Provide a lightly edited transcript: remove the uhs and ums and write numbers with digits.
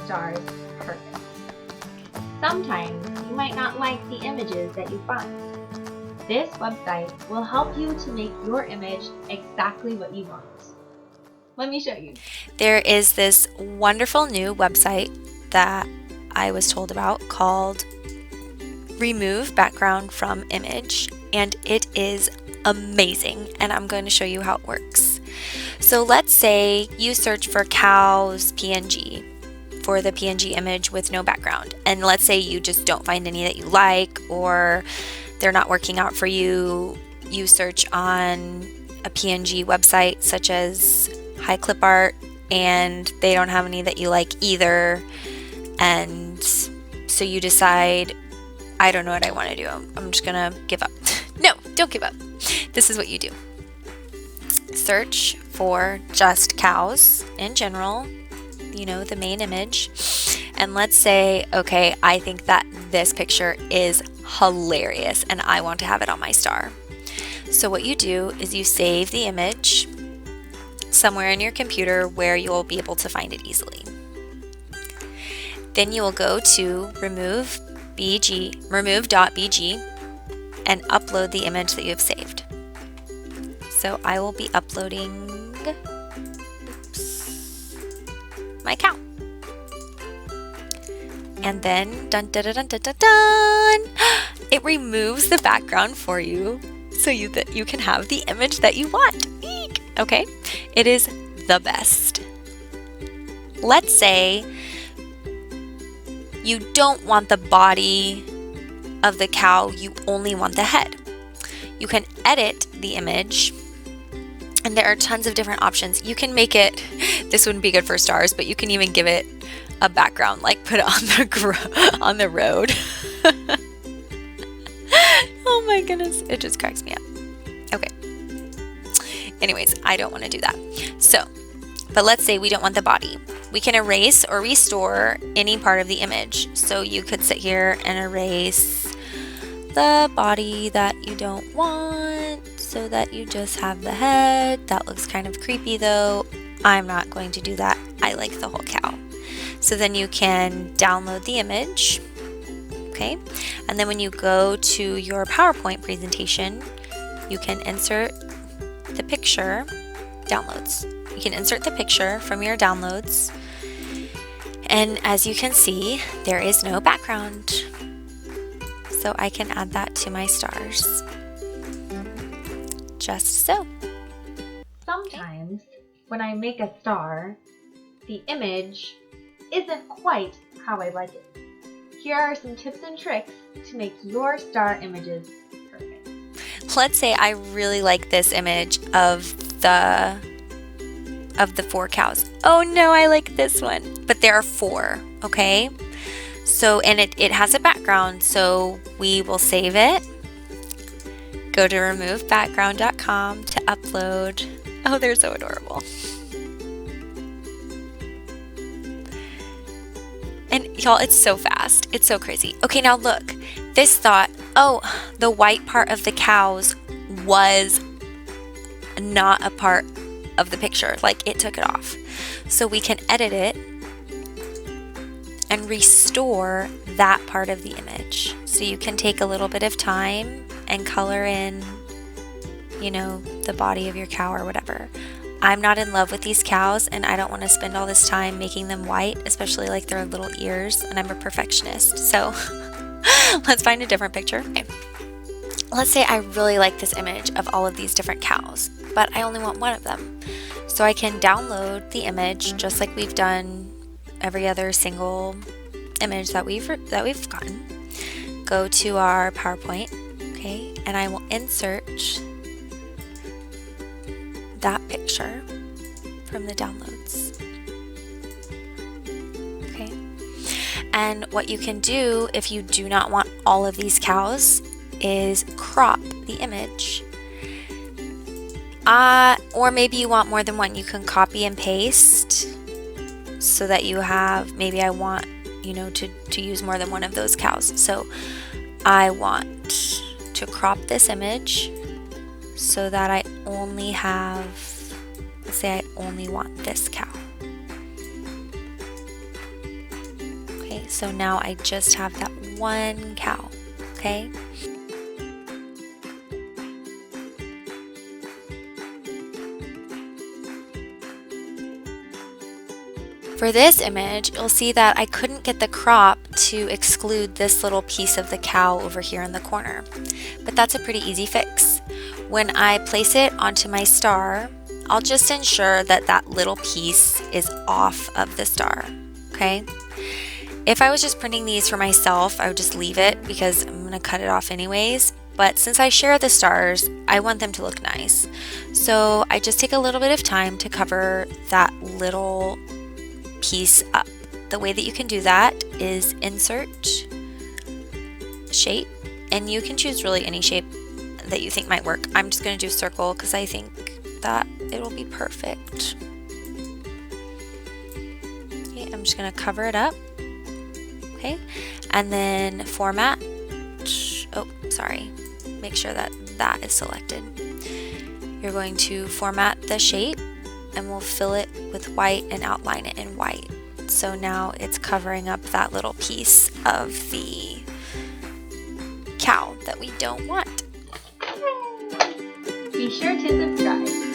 stars perfect. Sometimes you might not like the images that you find. This website will help you to make your image exactly what you want. Let me show you. There is this wonderful new website that I was told about called Remove Background from Image, and it is amazing, and I'm going to show you how it works. So let's say you search for cows PNG for the PNG image with no background, and let's say you just don't find any that you like, or they're not working out for you. You search on a PNG website such as High Clip Art and they don't have any that you like either, and so you decide, I don't know what I want to do, I'm just gonna give up. No, don't give up. This is what you do. Search for just cows in general, you know, the main image, and let's say, okay, I think that this picture is hilarious and I want to have it on my star. So what you do is you save the image somewhere in your computer where you'll be able to find it easily. Then you will go to remove.bg and upload the image that you have saved. So I will be uploading my cow. And then dun dun dun dun dun dun dun, it removes the background for you so that you can have the image that you want. Eek! Okay, it is the best. Let's say you don't want the body of the cow, you only want the head. You can edit the image, and there are tons of different options. You can make it, this wouldn't be good for stars, but you can even give it a background, like put it on the road. Oh my goodness, it just cracks me up. Okay. Anyways, I don't want to do that. So, but let's say we don't want the body. We can erase or restore any part of the image. So you could sit here and erase the body that you don't want so that you just have the head. That looks kind of creepy though. I'm not going to do that. I like the whole cow. So then you can download the image, okay? And then when you go to your PowerPoint presentation, you can insert the picture, downloads. You can insert the picture from your downloads. And as you can see, there is no background. So I can add that to my stars. Just so. Sometimes when I make a star, the image isn't quite how I like it. Here are some tips and tricks to make your star images perfect. Let's say I really like this image of the 4 cows. Oh no, I like this one. But there are 4, okay? So, and it has a background, so we will save it. Go to removebackground.com to upload. Oh, they're so adorable. And y'all, it's so fast. It's so crazy. Okay, now look. This thought, oh, the white part of the cows was not a part of the picture. Like, it took it off. So we can edit it and restore that part of the image. So you can take a little bit of time and color in, you know, the body of your cow or whatever. I'm not in love with these cows and I don't want to spend all this time making them white, especially like their little ears, and I'm a perfectionist. So let's find a different picture. Okay. Let's say I really like this image of all of these different cows, but I only want one of them. So I can download the image just like we've done every other single image that we've gotten. Go to our PowerPoint, okay, and I will insert that picture from the downloads. Okay. And what you can do if you do not want all of these cows is crop the image. Or maybe you want more than one. You can copy and paste so that you have, maybe I want, you know, to use more than one of those cows. So I want to crop this image so that I only have, let's say I only want this cow. Okay, so now I just have that one cow, okay? For this image, you'll see that I couldn't get the crop to exclude this little piece of the cow over here in the corner, but that's a pretty easy fix. When I place it onto my star, I'll just ensure that that little piece is off of the star, okay? If I was just printing these for myself, I would just leave it because I'm gonna cut it off anyways. But since I share the stars, I want them to look nice. So I just take a little bit of time to cover that little piece up. The way that you can do that is insert shape, and you can choose really any shape that you think might work. I'm just going to do circle because I think that it'll be perfect. Okay, I'm just going to cover it up. Okay, and then format. Oh, sorry. Make sure that that is selected. You're going to format the shape, and we'll fill it with white and outline it in white. So now it's covering up that little piece of the cow that we don't want. Be sure to subscribe.